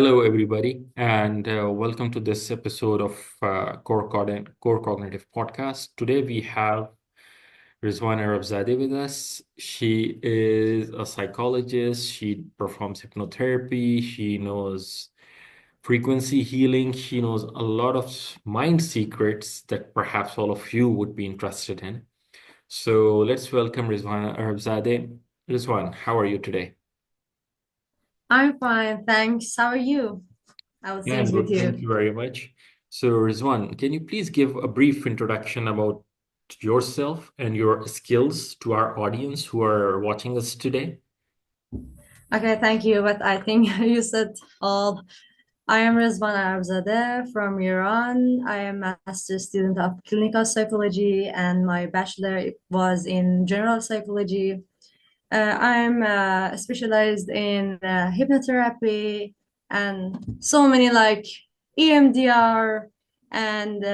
Hello, everybody, and welcome to this episode of Core Cognitive Podcast. Today we have Rezvan Arabzade with us. She is a psychologist. She performs hypnotherapy. She knows frequency healing. She knows a lot of mind secrets that perhaps all of you would be interested in. So let's welcome Rezvan Arabzade. Rezvan, how are you today? I'm fine, thanks. How are you? How's Yeah, I'm things with good. Thank you? you very much. So, Rizwan, can you please give a brief introduction about yourself and your skills to our audience who are watching us today? Okay, thank you. But I think you said all. I am Rezvan Arabzade from Iran. I am a master's student of clinical psychology, and my bachelor was in general psychology. I'm specialized in hypnotherapy and so many like EMDR and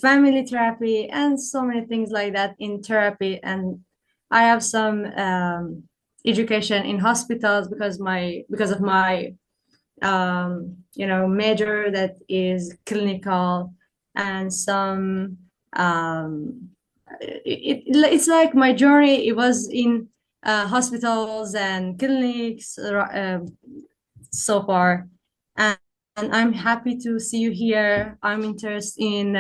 family therapy and so many things like that in therapy. And I have some education in hospitals because of my major that is clinical and some it's like my journey. It was in hospitals and clinics so far, and, and I'm happy to see you here. I'm interested in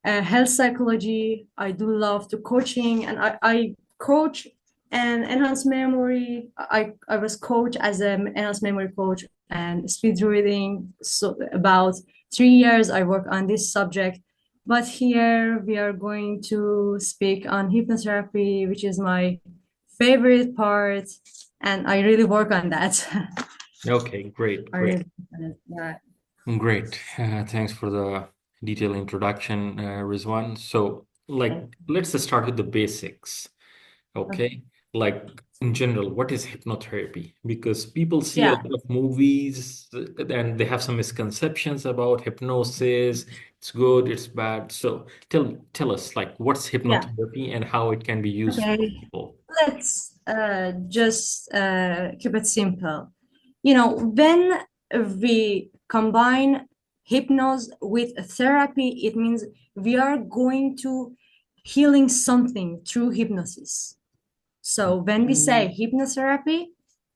health psychology. I do love to coaching, and I coach and enhance memory. I was coach as an enhanced memory coach and speed reading. So about 3 years I work on this subject. But here we are going to speak on hypnotherapy, which is my favorite part, and I really work on that. Okay, great, I great, really work on it. Yeah. great. Thanks for the detailed introduction, Rizwan. So, let's just start with the basics. Okay. Okay. Like in general, what is hypnotherapy? Because people see a Yeah. lot of movies and they have some misconceptions about hypnosis. It's good, it's bad. So tell us like what's Yeah. hypnotherapy and how it can be used for Okay. people. Let's just keep it simple. When we combine hypnosis with therapy, it means we are going to healing something through hypnosis. So when we say hypnotherapy,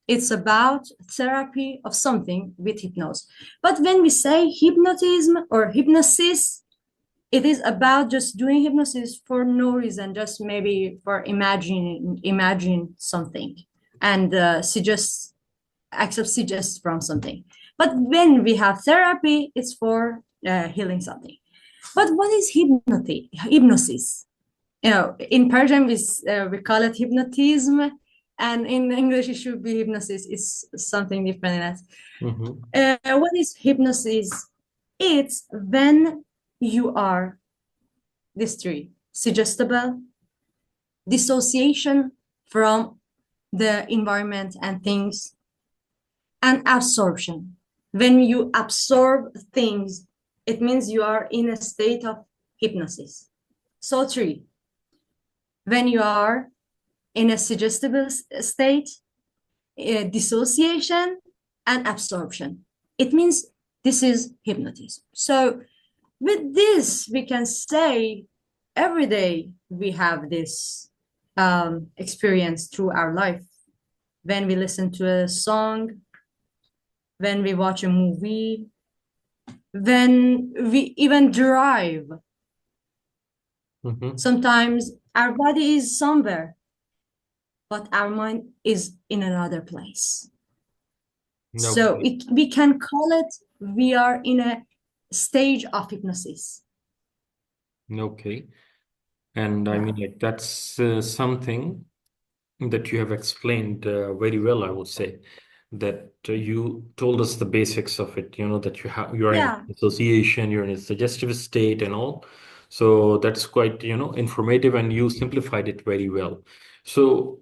it's about therapy of something with hypnosis. But when we say hypnotism or hypnosis, it is about just doing hypnosis for no reason, just maybe for imagine something and suggest accept suggest from something. But when we have therapy, it's for healing something. But what is hypnosis? In Persian we call it hypnotism, and in English it should be hypnosis. It's something different in that. Mhm. What is hypnosis? It's when you are these three: suggestible, dissociation from the environment and things, and absorption. When you absorb things, it means you are in a state of hypnosis. So, three, when you are in a suggestible state, dissociation, and absorption, it means this is hypnotism. So, with this, we can say every day we have this experience through our life. When we listen to a song, when we watch a movie, when we even drive, Mhm. sometimes our body is somewhere, but our mind is in another place. So Okay. we can call it we are in a stage of hypnosis. Okay. And I Yeah. mean, like that's something that you have explained very well, I would say. That you told us the basics of it, that you're in Yeah. association, you're in a suggestive state and all. So that's quite, informative and you simplified it very well. So,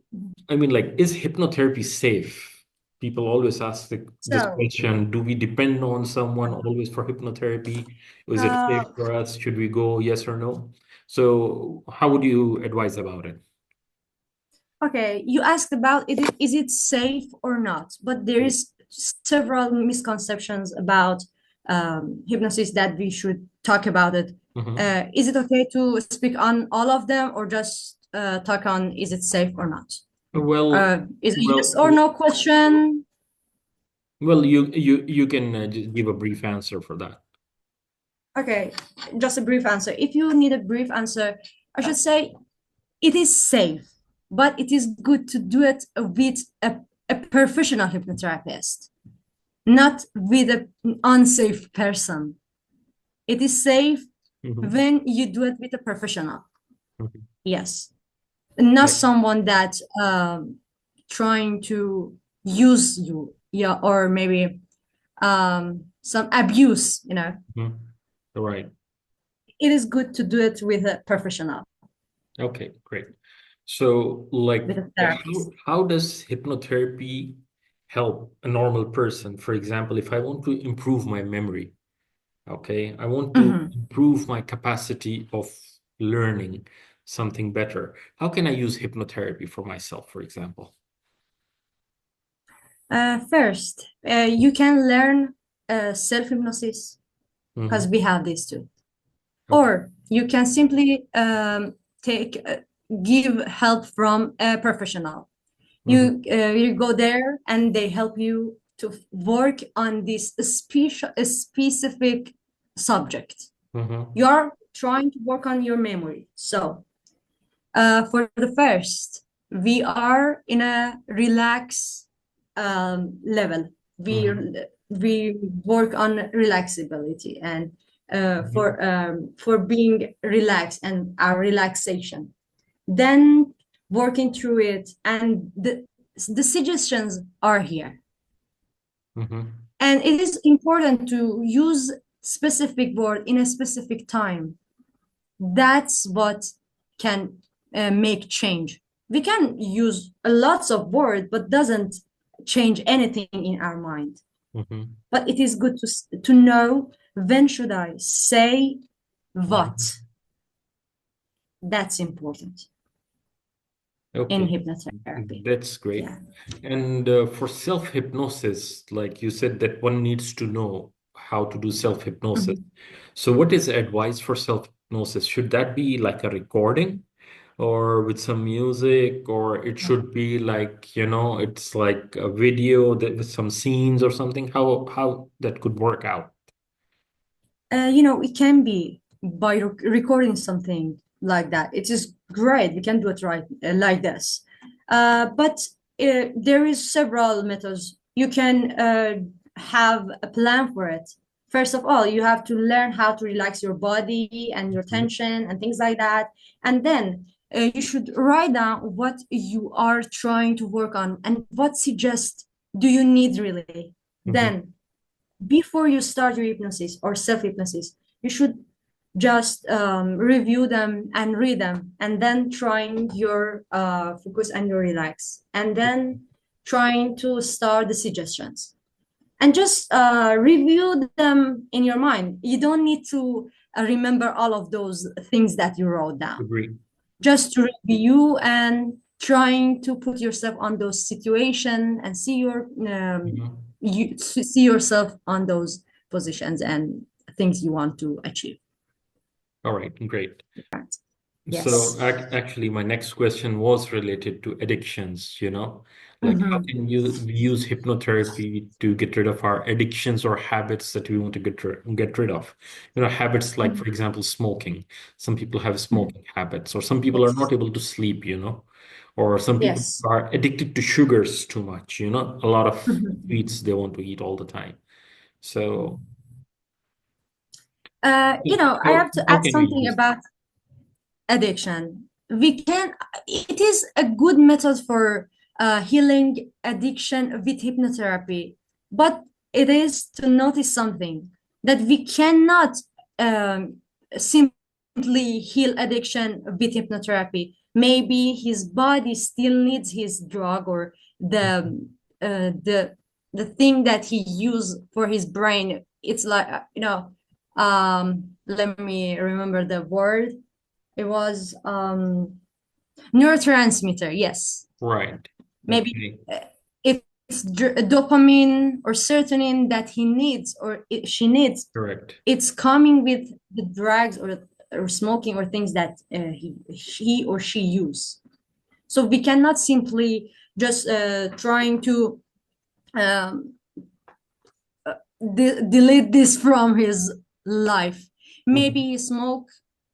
I mean, like, is hypnotherapy safe? People always ask this So question, do we depend on someone always for hypnotherapy? Is it safe uh, for us? Should we go, yes or no? So how would you advise about it? okay, you asked about is it safe or not, but there is several misconceptions about hypnosis that we should talk about it. Mm-hmm. Is it okay to speak on all of them, or just talk on is it safe or not? Well, Is a yes well, or no question? well, you can just give a brief answer for that. Okay, just a brief answer. If you need a brief answer, I should say it is safe, but it is good to do it with a professional hypnotherapist, not with an unsafe person. It is safe Mm-hmm. when you do it with a professional. Mm-hmm. Yes, not Like, someone that trying to use you, yeah, or maybe some abuse. mhm. Right. It is good to do it with a professional, Okay, great. So, like, with a how therapist. how does hypnotherapy help a normal person? For example, if I want to improve my memory, okay, I want to Mhm. improve my capacity of learning something better. How can I use hypnotherapy for myself, for example? First, you can learn self-hypnosis because Mm-hmm. we have these too. Okay. Or you can simply take give help from a professional. Mm-hmm. You go there and they help you to work on this specific subject. Mm-hmm. You're trying to work on your memory. So for the first, we are in a relax level. We Mm-hmm. we work on relaxability and Mm-hmm. for being relaxed and our relaxation. Then working through it, and the suggestions are here. Mm-hmm. And it is important to use specific word in a specific time. That's what can make change. We can use lots of words, but doesn't change anything in our mind. Mm-hmm. But it is good to know when should I say Mm-hmm. what. That's important in Okay, hypnotherapy. that's great. Yeah. And for self-hypnosis, like you said, that one needs to know how to do self-hypnosis. Mhm. So, what is advice for self-hypnosis? Should that be like a recording or with some music, or it should be like, it's like a video that with some scenes or something? How that could work out? It can be by recording something like that. It is great. We can do it right like this. But there is several methods. You can have a plan for it. First of all, you have to learn how to relax your body and your Mhm. tension and things like that. And then you should write down what you are trying to work on and what suggest do you need really. Mhm. Then before you start your hypnosis or self hypnosis, you should just review them and read them, and then trying your focus and your relax, and then trying to start the suggestions and just review them in your mind. You don't need to remember all of those things that you wrote down. Agree. Just to review and trying to put yourself on those situation and Mhm. you see yourself on those positions and things you want to achieve. All right, great. Right. So Yes. actually, my next question was related to addictions, like how Mhm. can you use hypnotherapy to get rid of our addictions or habits that we want to get rid of? Habits like, for Mhm. example, smoking. Some people have Mhm. smoking habits, or some people are not Yes. able to sleep, or some people Yes. are addicted to sugars too much, a lot of Mhm. sweets they want to eat all the time. So, I how, have to how add can we something use? about addiction. It is a good method for healing addiction with hypnotherapy, but it is to notice something that we cannot um, simply heal addiction with hypnotherapy. Maybe his body still needs his drug or the uh, the the thing that he used for his brain. It's like let me remember the word. It was neurotransmitter. Yes, Right. maybe Okay. if dopamine or serotonin that he needs or she needs, Correct. it's coming with the drugs or smoking or things that he or she use. So we cannot simply just trying to um, delete this from his life. Maybe Mhm. he smoke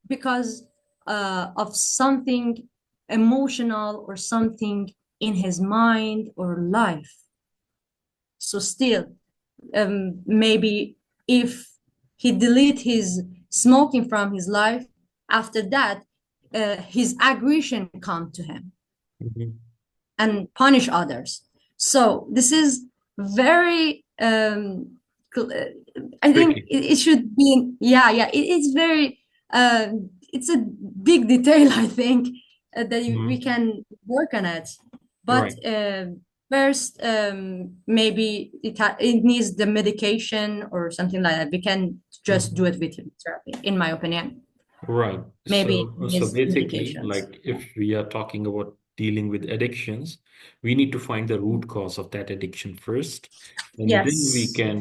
because of something emotional or something in his mind or life. So still, maybe if he delete his smoking from his life, after that, his aggression come to him Mhm. and punish others. So this is very I think Tricky. it should be, yeah, it's very it's a big detail, I think, that we Mhm. can work on it. But Right. first, maybe it needs the medication or something like that. We can just do Mhm. it with therapy, in my opinion. Right. Maybe it So needs basically, medications. like if we are talking about dealing with addictions, we need to find the root cause of that addiction first, and then we Yes. can,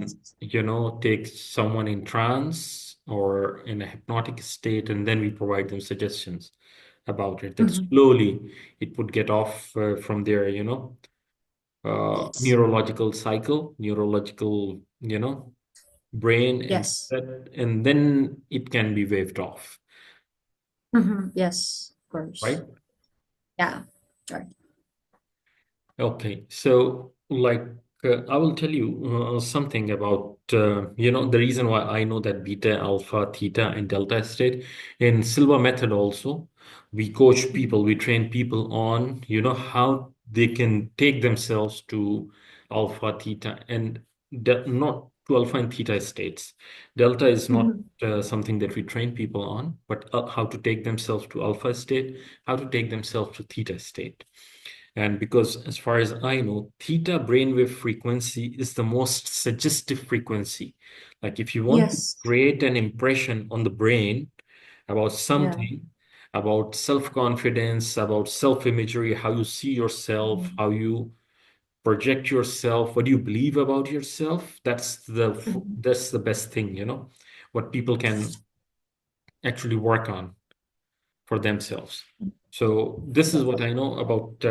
take someone in trance or in a hypnotic state, and then we provide them suggestions about it. That Mhm. slowly it would get off from their, Yes. neurological cycle, neurological, brain, and Yes. that, and then it can be waved off, Yes, of right? course. Yeah. Right. Okay, so like I will tell you something about the reason why I know that beta, alpha, theta, and delta state in Silva method also. We coach people, we train people on how they can take themselves to alpha, theta, and not to alpha and theta states. Delta is not Mhm. something that we train people on, but how to take themselves to alpha state, how to take themselves to theta state. And because, as far as I know, theta brainwave frequency is the most suggestive frequency. Like, if you want to Yes. create an impression on the brain about Yeah. something, about self-confidence, about self-imagery, how you see yourself, Mhm. how you project yourself, what do you believe about yourself, Mhm. that's the best thing, what people can actually work on for themselves. So this is Yes. what I know about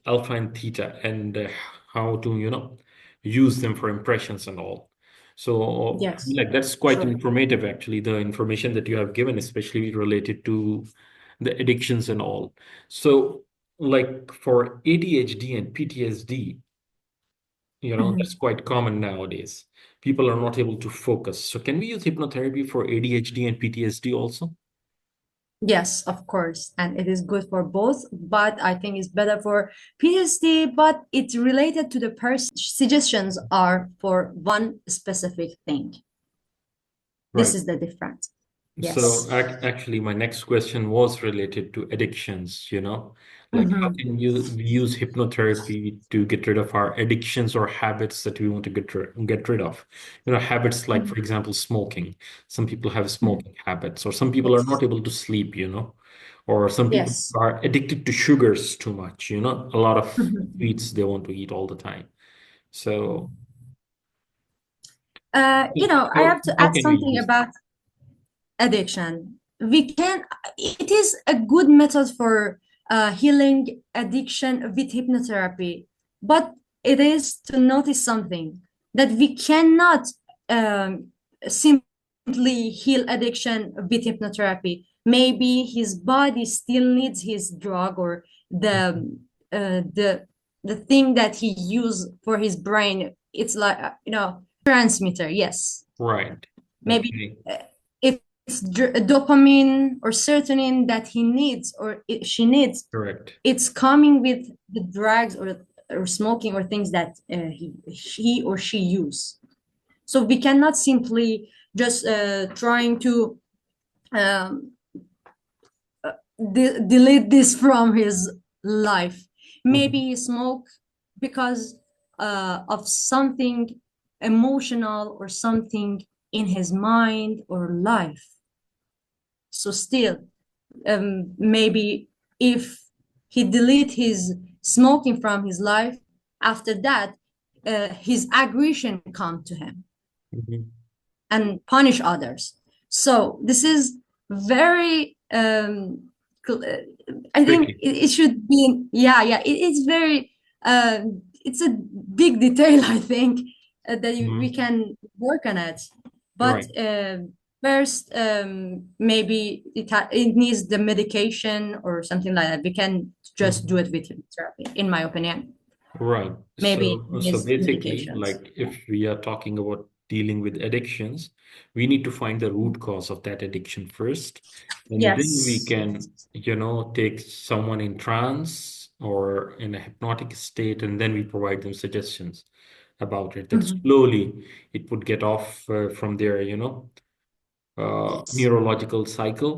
alpha and theta, and how to, use them for impressions and all. So Yes. like that's quite Sure. informative, actually, the information that you have given, especially related to the addictions and all. So like for ADHD and PTSD, that's Mhm. quite common nowadays. People are not able to focus. So can we use hypnotherapy for ADHD and PTSD also? Yes, of course. And it is good for both, but I think it's better for PTSD, but it's related to the person. Suggestions are for one specific thing. This Right. is the difference. So Yes. actually, my next question was related to addictions, like how Mhm. can you use hypnotherapy to get rid of our addictions or habits that we want to get rid of? Habits like, for Mhm. example, smoking. Some people have Mhm. smoking habits, or some people are not Yes. able to sleep, or some people Yes. are addicted to sugars too much, a lot of Mhm. sweets they want to eat all the time. So, I how, have to how add can we something use about addiction. It is a good method for healing addiction with hypnotherapy, but it is to notice something that we cannot um, simply heal addiction with hypnotherapy. Maybe his body still needs his drug or it? the thing that he used for his brain. It's like transmitter. Yes, Right. maybe Okay. if it's dopamine or serotonin that he needs or she needs, Correct. it's coming with the drugs or smoking or things that he or she use. So we cannot simply just trying to um, delete this from his life. Maybe Mhm. he smoke because of something emotional or something in his mind or life. So still, maybe if he delete his smoking from his life, after that, his aggression come to him Mhm. and punish others. So this is very I think Tricky. it should be, yeah, it's very it's a big detail, I think, that we Mhm. can work on it. But Right. first, maybe it needs the medication or something like that. We can just do Mhm. it with therapy, in my opinion. Right. Maybe it So needs basically, medications. like if we are talking about dealing with addictions, we need to find the root cause of that addiction first, and then we Yes. can, take someone in trance or in a hypnotic state, and then we provide them suggestions about it. That Mhm. slowly it would get off from their, Yes. neurological cycle,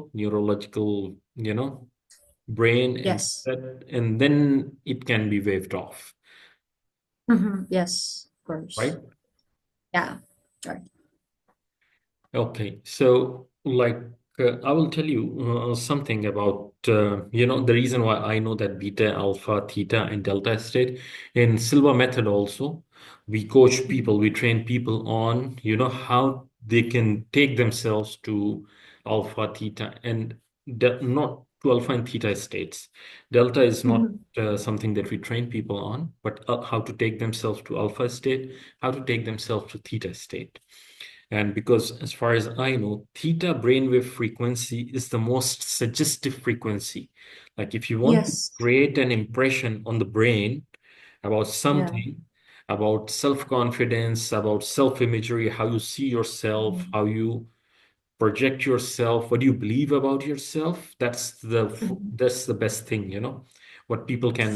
brain, Yes. and then it can be waved off, Yes, of course. right? Yeah. Right. Okay, so I will tell you something about the reason why I know that beta, alpha, theta, and delta state. In Silva method also, we coach people, we train people on how they can take themselves to alpha, theta, and not to alpha and theta states. Delta is not Mhm. something that we train people on, but how to take themselves to alpha state, how to take themselves to theta state. And because, as far as I know, theta brainwave frequency is the most suggestive frequency. Like, if you want to Yes. create an impression on the brain about Yeah. something, about self-confidence, about self-imagery, how you see yourself, Mhm. how you project yourself, what do you believe about yourself, Mhm. that's the best thing, what people can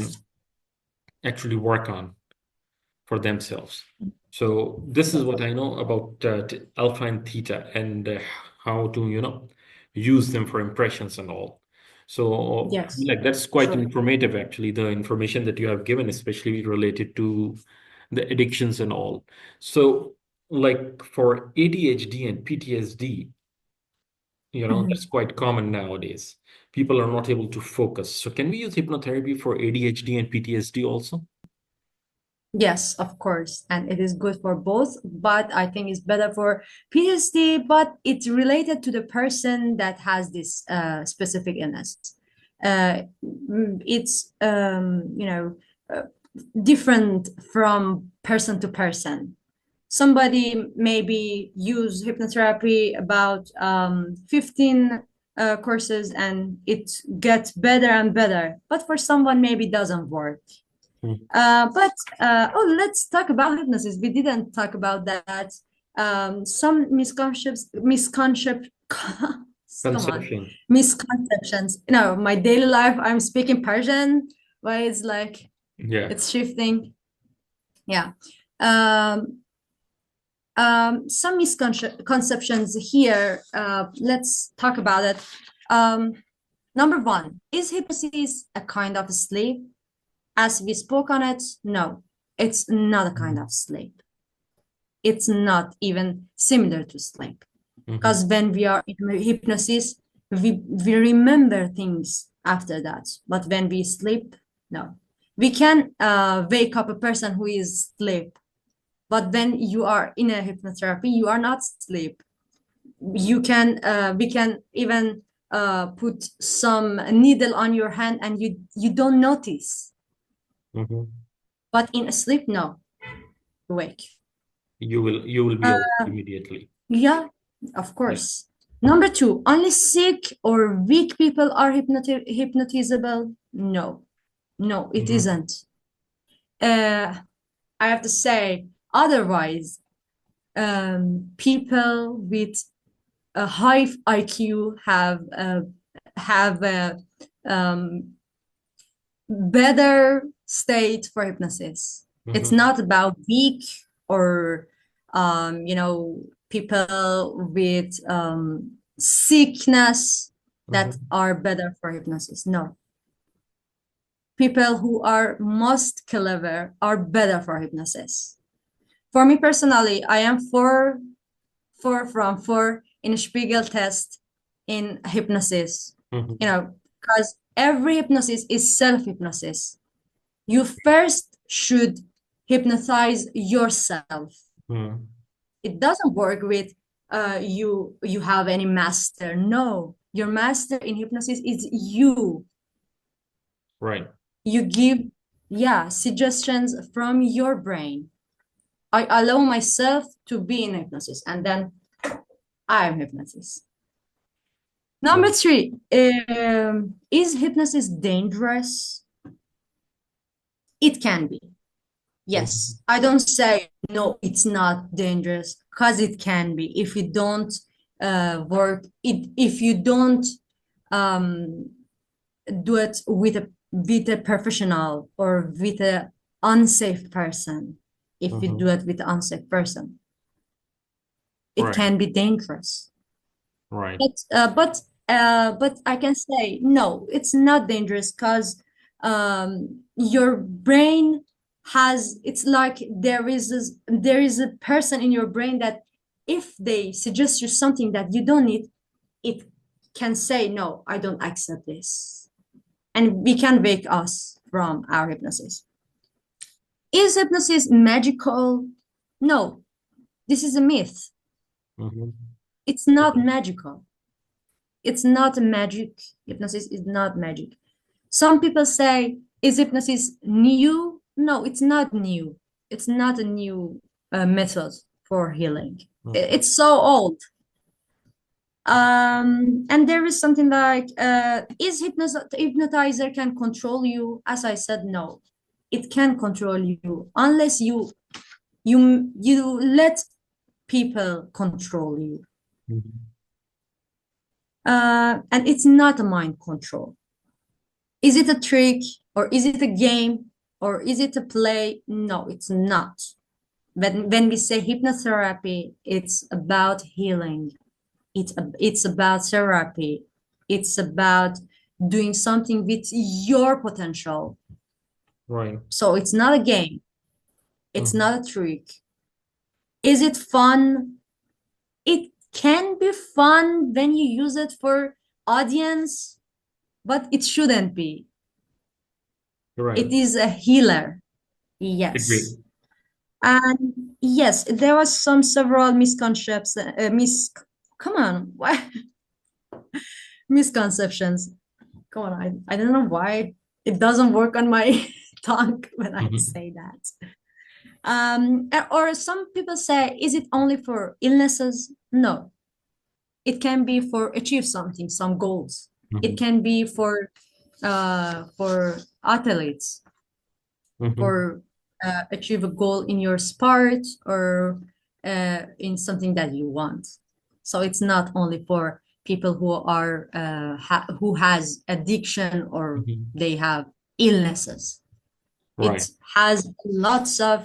actually work on for themselves. So this is what Yes. I know about alpha and theta, and how to, use them for impressions and all. So Yes. like that's quite Sure. informative, actually, the information that you have given, especially related to the addictions and all. So like for ADHD and PTSD, that's Mhm. quite common nowadays. People are not able to focus. So can we use hypnotherapy for ADHD and PTSD also? Yes, of course. And it is good for both, but I think it's better for PTSD, but it's related to the person that has this specific illness. It's uh, different from person to person. Somebody maybe use hypnotherapy about 15 courses and it gets better and better, but for someone maybe doesn't work. Hmm. But let's talk about hypnosis. We didn't talk about that. Some misconceptions. Come on, Conception. misconceptions. My daily life, I'm speaking Persian, but it's like Yeah. it's shifting. Yeah. Um, some misconceptions here. Let's talk about it. Um, Number one, is hypnosis a kind of sleep? As we spoke on it, no, it's not a kind Mhm. of sleep. It's not even similar to sleep. Mhm. Because when we are in hypnosis, we remember things after that. But when we sleep, no. We can wake up a person who is asleep. But when you are in a hypnotherapy, you are not asleep. We can even put some needle on your hand and you don't notice. Mhm. But in a sleep, no, awake. You will be awake immediately. Yeah, of Yeah. course. Number two, only sick or weak people are hypnotizable. No, no, it Mhm. isn't. Uh, I have to say, otherwise, people with a high IQ have a better state for hypnosis. It's Mhm. not about weak or people with sickness that Mhm. are better for hypnosis. No, people who are most clever are better for hypnosis. For me personally, I am four from four in Spiegel test in hypnosis. Mhm. Because every hypnosis is self hypnosis. You first should hypnotize yourself. Mm. It doesn't work with you have any master. No, your master in hypnosis is you. Right. You give, yeah, suggestions from your brain. I allow myself to be in hypnosis, and then I am hypnosis. Number Right. three, is hypnosis dangerous? It can be. Mhm. Yes. I don't say no, it's not dangerous, because it can be if you don't work it, if you don't um, do it with a professional or with a unsafe person. If you do Mhm. it with an unsafe person, it Right. can be dangerous. Right. But I can say no, it's not dangerous, because your brain has, it's like there is a person in your brain that if they suggest you something that you don't need, it can say no, I don't accept this, and we can wake us from our hypnosis. Is hypnosis magical? No, this is a myth. Mhm. It's not magical. It's not magic. Hypnosis is not magic. Some people say, is hypnosis new? No, it's not new. It's not a new method for healing. Mhm. It's so old. And there is something like, is hypnotizer can control you? As I said, no, it can control you unless you let people control you. Mhm. And it's not a mind control. Is it a trick, or is it a game, or is it a play? No, it's not. When we say hypnotherapy, it's about healing. It's about therapy. It's about doing something with your potential. Right. So it's not a game. It's Mhm. not a trick. Is it fun? It can be fun when you use it for audience, but it shouldn't be. Right. It is a healer. Agree. Yes. And yes, there was some several misconceptions, come on, what misconceptions? Come on, I don't know why it doesn't work on my tongue when I Mhm. say that. Or some people say, is it only for illnesses? No, it can be for achieve something, some goals. It Mhm. can be for athletes, Mhm. for achieve a goal in your sport, or in something that you want. So it's not only for people who are who has addiction or Mhm. they have illnesses. It Right. has lots of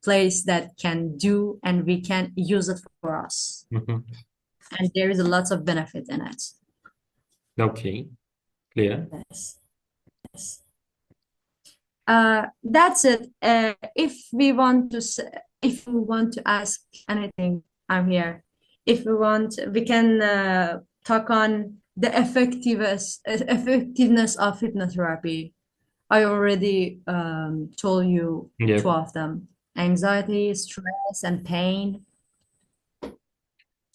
place that can do, and we can use it for us. Mhm. And there is a lot of benefit in it. Okay. Clear. Yes. Yes. That's it. If we want to ask anything, I'm here. If we want, we can talk on the effectiveness of hypnotherapy. I already told you Yeah. two of them: anxiety, stress, and pain.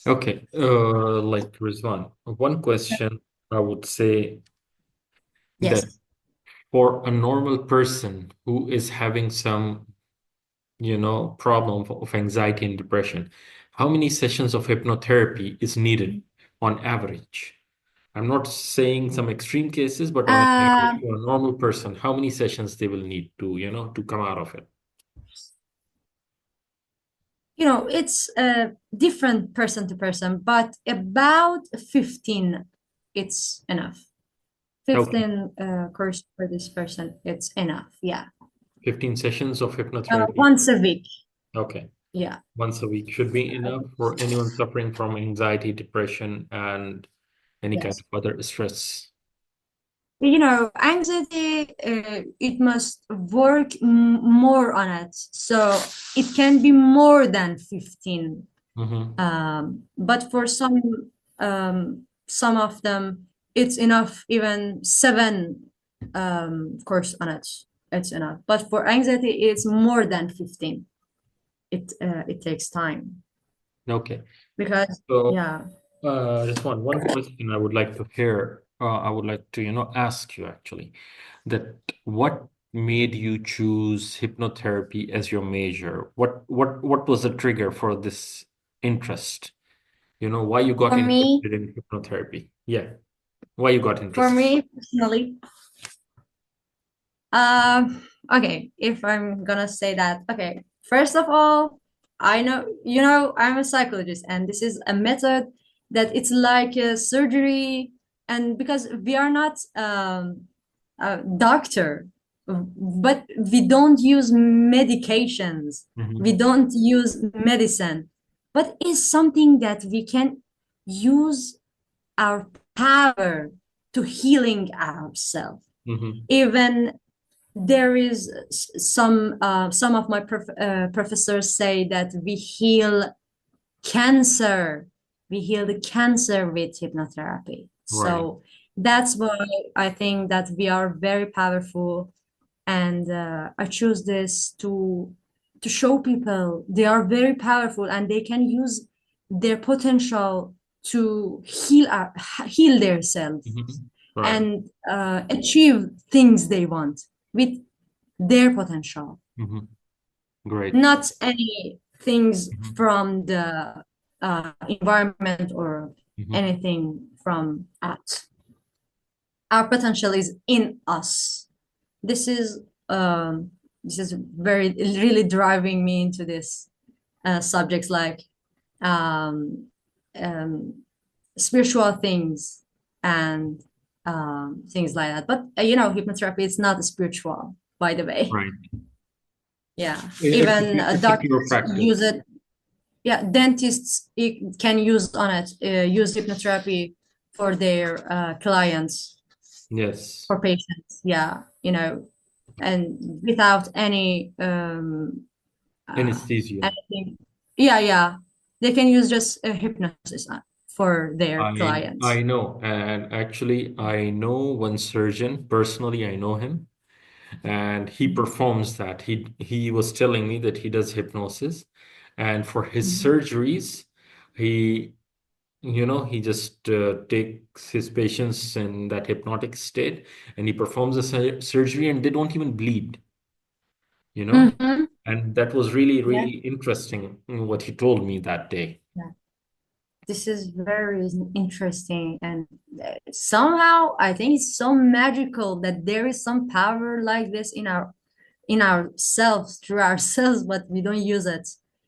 Okay. Like Rizwan, one question I would say that Yes. for a normal person who is having some, problem of anxiety and depression, how many sessions of hypnotherapy is needed on average? I'm not saying some extreme cases, but on an average, Uh, for a normal person, how many sessions they will need to, to come out of it? it's different person to person, but about 15, it's enough. Okay. 15 course for this person, it's enough. Yeah. 15 sessions of hypnotherapy. Once a week. Okay. Yeah. Once a week should be enough for anyone suffering from anxiety, depression, and any kind Yes. of other stress. Anxiety, it must work more on it. So it can be more than 15. Mm-hmm. But for some of them, it's enough, even seven course on it it's enough. But for anxiety, it's more than 15. It takes time Okay. because So, yeah. just one question I would like to hear. I would like to, ask you actually that what made you choose hypnotherapy as your major? What was the trigger for this interest? Why you got For me, interested in hypnotherapy? Yeah, why you got for interested? me personally, okay, if I'm gonna say that, okay, first of all, I know, I'm a psychologist, and this is a method that it's like a surgery, and because we are not a doctor, but we don't use medications, we Hmm. don't use medicine, but it's something that we can use our power to healing ourselves. Hmm. Even there is some of my professors say that cancer we heal the cancer with hypnotherapy. Right. So that's why I think that we are very powerful, and I choose this to show people they are very powerful and they can use their potential to heal themselves Hmm. Right. and achieve things they want with their potential, Hmm. Great. not any things Hmm. from the environment or Hmm. anything from out. Our potential is in us. This is this is very really driving me into this subjects like um, um, spiritual things and things like that. But hypnotherapy is not spiritual, by the way. Right. Yeah, It's even it's a pure doctors practice. use it. Yeah, dentists can use on it, use hypnotherapy for their clients, Yes. for patients. Yeah, and without any Anesthesia. anything. Yeah, yeah, they can use just hypnosis for their I clients. know, and actually, I know one surgeon personally. I know him, and he performs that. He was telling me that he does hypnosis, and for his Mhm. surgeries, he he just takes his patients in that hypnotic state, and he performs the surgery, and they don't even bleed. You know, Mhm. and that was really Yeah. really interesting what he told me that day. Yeah. This is very interesting, and somehow I think it's so magical that there is some power like this in ourselves through ourselves, but we don't use it.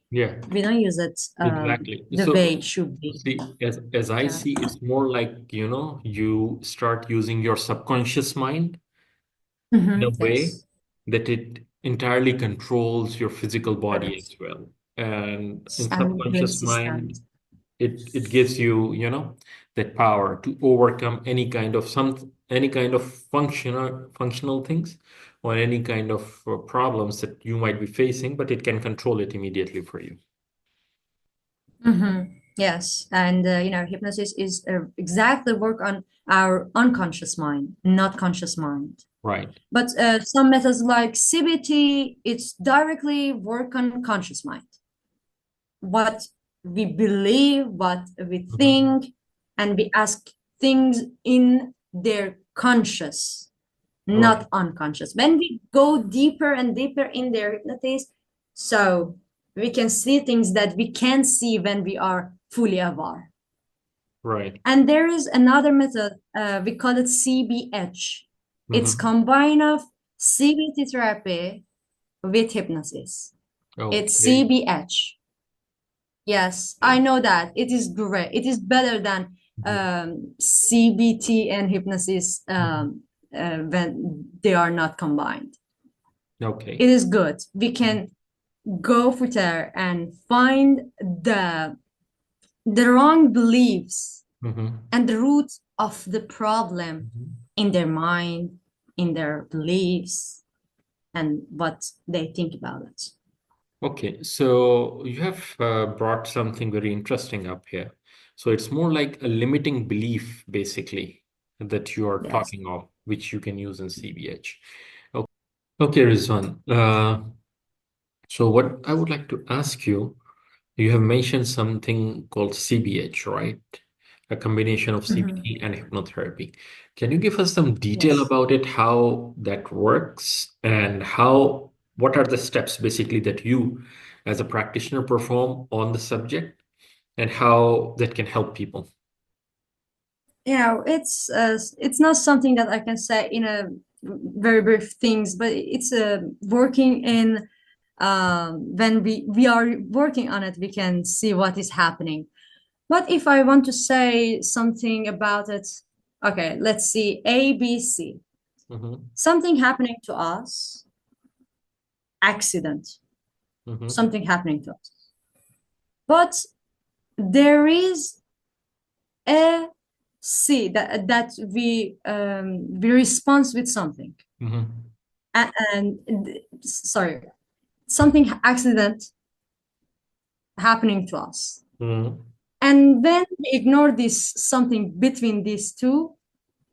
Yeah. We don't use it Exactly. the way So, it should be. see, as I Yeah. see, it's more like, you start using your subconscious mind in a way Yes. that it entirely controls your physical body as Correct. well. And in And brain subconscious mind, systems. it gives you, that power to overcome any kind of functional things or any kind of problems that you might be facing, but it can control it immediately for you. Yes, and hypnosis is exactly work on our unconscious mind, not conscious mind. Right. But some methods like CBT, it's directly work on conscious mind, what we believe, what we Mhm. think, and we ask things in their conscious, Right. not unconscious. When we go deeper and deeper in their hypnosis, so we can see things that we can't see when we are fully aware. Right. And there is another method, we call it CBH. It's Hmm. combine of CBT therapy with hypnosis. It's Okay. CBH. Yes, I Okay. know that. It is great. It is better than Mhm. CBT and hypnosis Mhm. when they are not combined. Okay. It is good. We can go for there and find the wrong beliefs Hmm. and the root of the problem Hmm. in their mind, in their beliefs, and what they think about it. Okay. So you have brought something very interesting up here. So it's more like a limiting belief, basically, that you are Yes. talking of, which you can use in CBH. Okay. Okay, Rizwan. So what I would like to ask you, you have mentioned something called CBH, right? A combination of Mhm. CBT and hypnotherapy. Can you give us some detail Yes. about it, how that works, and what are the steps basically that you as a practitioner perform on the subject, and how that can help people? It's not something that I can say in a very brief things, but it's working in when we are working on it, we can see what is happening. But if I want to say something about it, okay, let's see A, B, C. Mm-hmm. Something happening to us, accident, Mm-hmm. something happening to us. But there is a C that we respond with something. Mm-hmm. And sorry, something accident happening to us. Mm-hmm. And when we ignore this something between these two,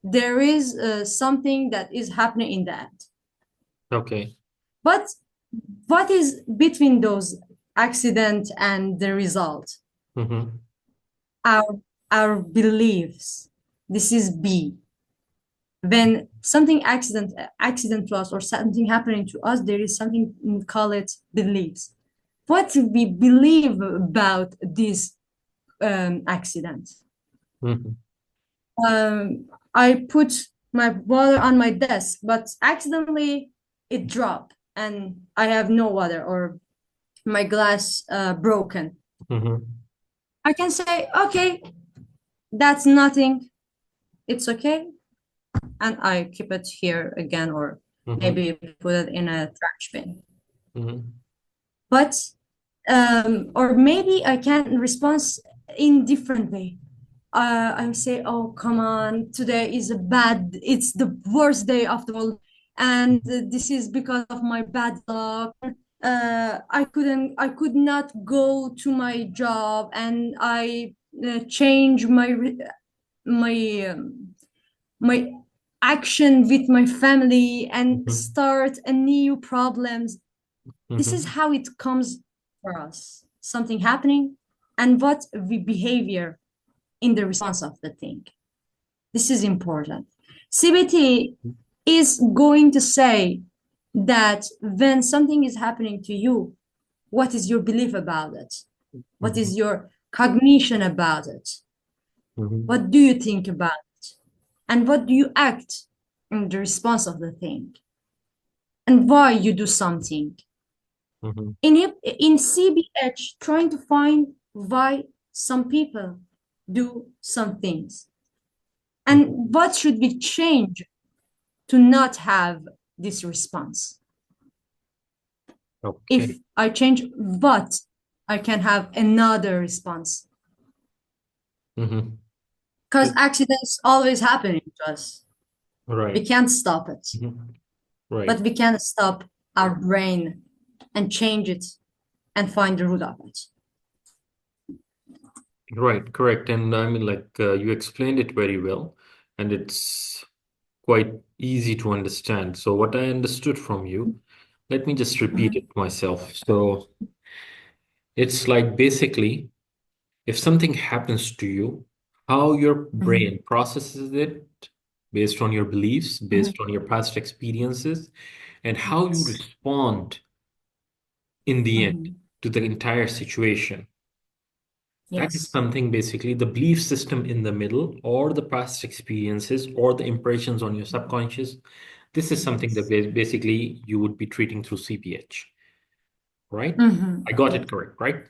there is something that is happening in that. Okay. But what is between those accident and the result? Mm-hmm. Our our beliefs. This is B. When something accident to us or something happening to us, there is something call it beliefs. What we believe about this accident. Mm-hmm. I put my water on my desk, but accidentally it dropped and I have no water or my glass broken. Mm-hmm. I can say, okay, that's nothing. It's okay. And I keep it here again, or Mm-hmm. maybe put it in a trash bin. Mm-hmm. But or maybe I can respond in different way. I say, oh, come on, today is it's the worst day of the world. And this is because of my bad luck. I could not go to my job and I change my, my action with my family and Mm-hmm. start a new problems. This is Mm-hmm. how it comes for us. Something happening and what we behavior in the response of the thing. This is important. CBT is going to say that when something is happening to you, what is your belief about it? What Mm-hmm. is your cognition about it? Mm-hmm. What do you think about it? And what do you act in the response of the thing? And why you do something? Mm-hmm. In CBH, trying to find why some people do some things Mm-hmm. and what should we change to not have this response. Okay. If I change what, I can have another response Mm-hmm. because accidents always happening to us. We Right. can't stop it, Mhm. but Right. we can stop our brain and change it and find the root of it. Right. Correct. And I mean, like you explained it very well, and it's quite easy to understand. So, what I understood from you, let me just repeat Mhm, it myself. So, it's like basically, if something happens to you, how your mhm, brain processes it based on your beliefs, mhm. based on your past experiences, and how you Yes. respond in the end Mhm. to the entire situation. That is Yes. something basically the belief system in the middle, or the past experiences, or the impressions on your subconscious. This is something that Yes. basically you would be treating through CPH, right? I Mhm. got it Yes. correct, right?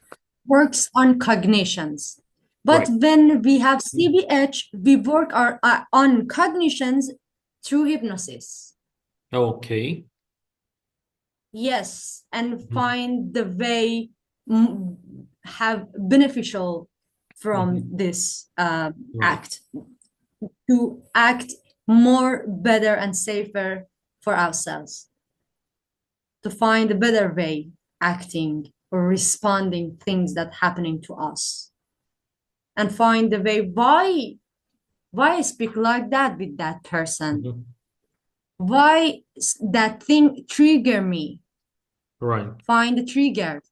Works on cognitions. But Right. when we have CBH, we work on cognitions through hypnosis. Okay. Yes, and Mhm. find the way have beneficial from Mhm. this Right. act to act more better and safer for ourselves, to find a better way acting or responding things that happening to us and find the way why I speak like that with that person. Mhm. Why that thing trigger me? Right. Find the trigger.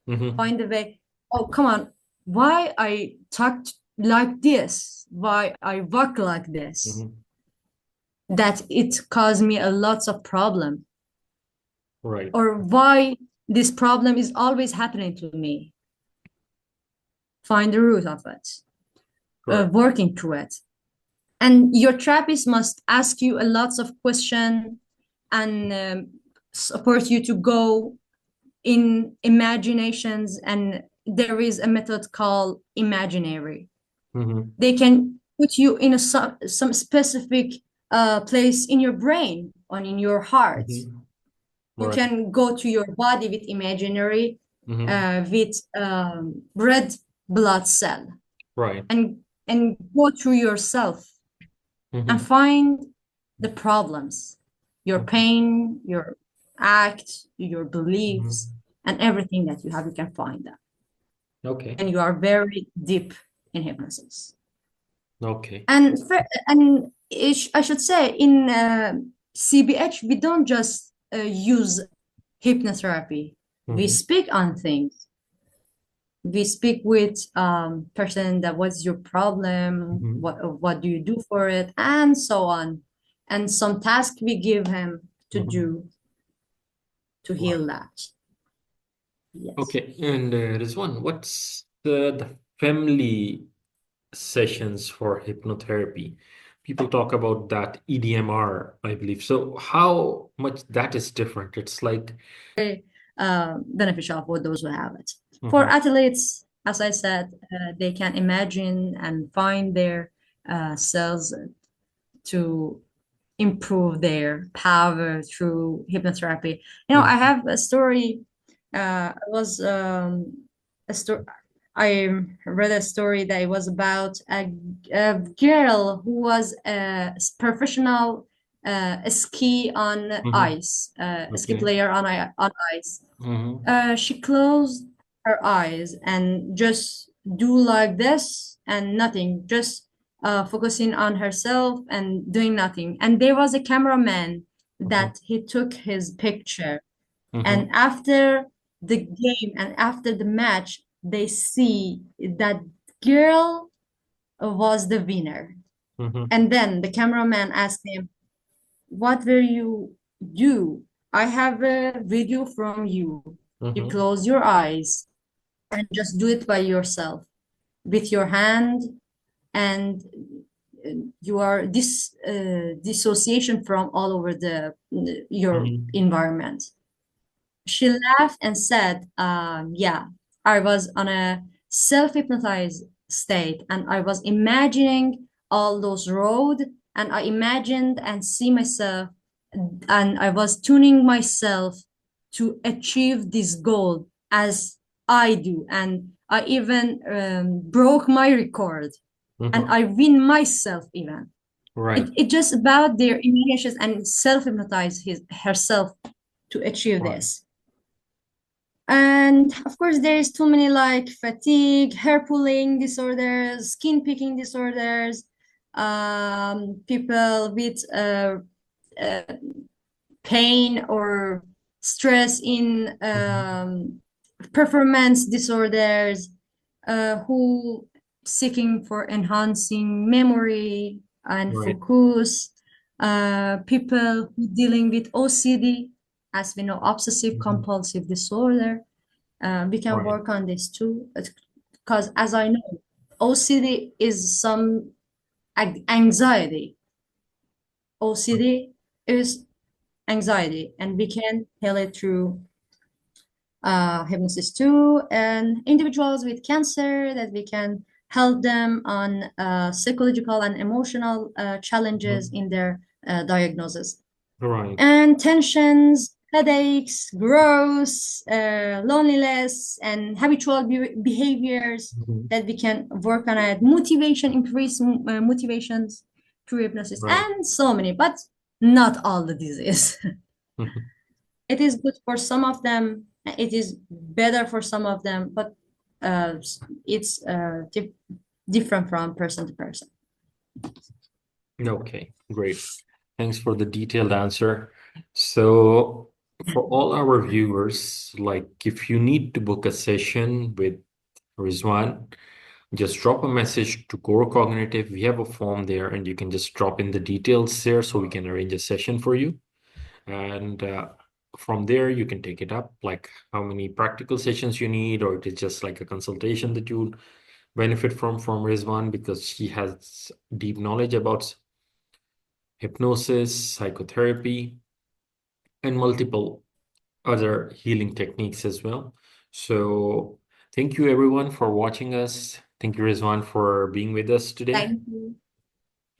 Mm-hmm. Find the way. Oh, come on. Why I talked like this? Why I walk like this? Mm-hmm. That it caused me a lots of problem. Right. Or why this problem is always happening to me. Find the root of it. Correct. Working through it. And your therapist must ask you a lots of question and support you to go in imaginations. And there is a method called imaginary. Mm-hmm. They can put you in some specific place in your brain or in your heart. Mm-hmm. You Right. can go to your body with imaginary, Mm-hmm. with red blood cell, Right. and go through yourself and Mm-hmm. find the problems, your Mm-hmm. pain, your act, your Mm-hmm. beliefs, and everything that you have. You can find that, Okay. and you are very deep in hypnosis. Okay. And I should say in CBH we don't just use hypnotherapy. We Mm-hmm. speak on things. We speak with person that what's your problem, Mm-hmm. what do you do for it, and so on, and some task we give him to Mm-hmm. do to Right. heal that. Yes. Okay. And Rizwan, what's the family sessions for hypnotherapy? People talk about that EDMR, I believe. So how much that is different? It's like, Beneficial for those who have it. For mm-hmm. athletes, as I said, they can imagine and find their cells to improve their power through hypnotherapy. I Mm-hmm. have a story. It was a story. I read a story that it was about a girl who was a professional ski on Mm-hmm. ice, a ski Okay. player on ice. Mm-hmm. She closed her eyes and just do like this and nothing, just focusing on herself and doing nothing. And there was a cameraman Mm-hmm. that he took his picture. And Mm-hmm. after the game and after the match, they see that girl was the winner. Mm-hmm. And then the cameraman asked him, "What will you do? I have a video from you. You Mm-hmm. close your eyes and just do it by yourself with your hand, and you are this dissociation from all over your Mm-hmm. environment." She laughed and said, "Yeah, I was on a self-hypnotized state, and I was imagining all those road, and I imagined and see myself, and I was tuning myself to achieve this goal as I do, and I even broke my record, and Mm-hmm. I win myself even." Right. It just about their imaginations and self-hypnotize herself to achieve Right. this. And of course, there is too many like fatigue, hair pulling disorders, skin picking disorders, people with uh, pain or stress in Mm-hmm. performance disorders, who seeking for enhancing memory and Right. focus, people who dealing with OCD, as we know, obsessive Mm-hmm. compulsive disorder. We can Right. work on this too, because as I know, OCD is some anxiety. OCD is anxiety, and we can heal it through hypnosis too. And individuals with cancer, that we can help them on psychological and emotional challenges Mm-hmm. in their diagnosis. Right. And tensions, headaches, growth, loneliness, and habitual behaviors, Mm-hmm. that we can work on it. Motivation, increase motivations through hypnosis, Right. and so many, but not all the disease. Mm-hmm. It is good for some of them. It is better for some of them, but uh, it's different from person to person. Okay. Great. Thanks for the detailed answer. So, for all our viewers, like if you need to book a session with Rizwan, just drop a message to Core Cognitive. We have a form there, and you can just drop in the details there so we can arrange a session for you. And from there, you can take it up, like how many practical sessions you need, or it is just like a consultation that you would benefit from Rizwan because she has deep knowledge about hypnosis, psychotherapy, and multiple other healing techniques as well. So thank you everyone for watching us. Thank you, Rizwan, for being with us today. Thank you.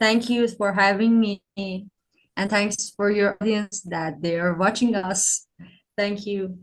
Thank you for having me. And thanks for your audience that they are watching us. Thank you.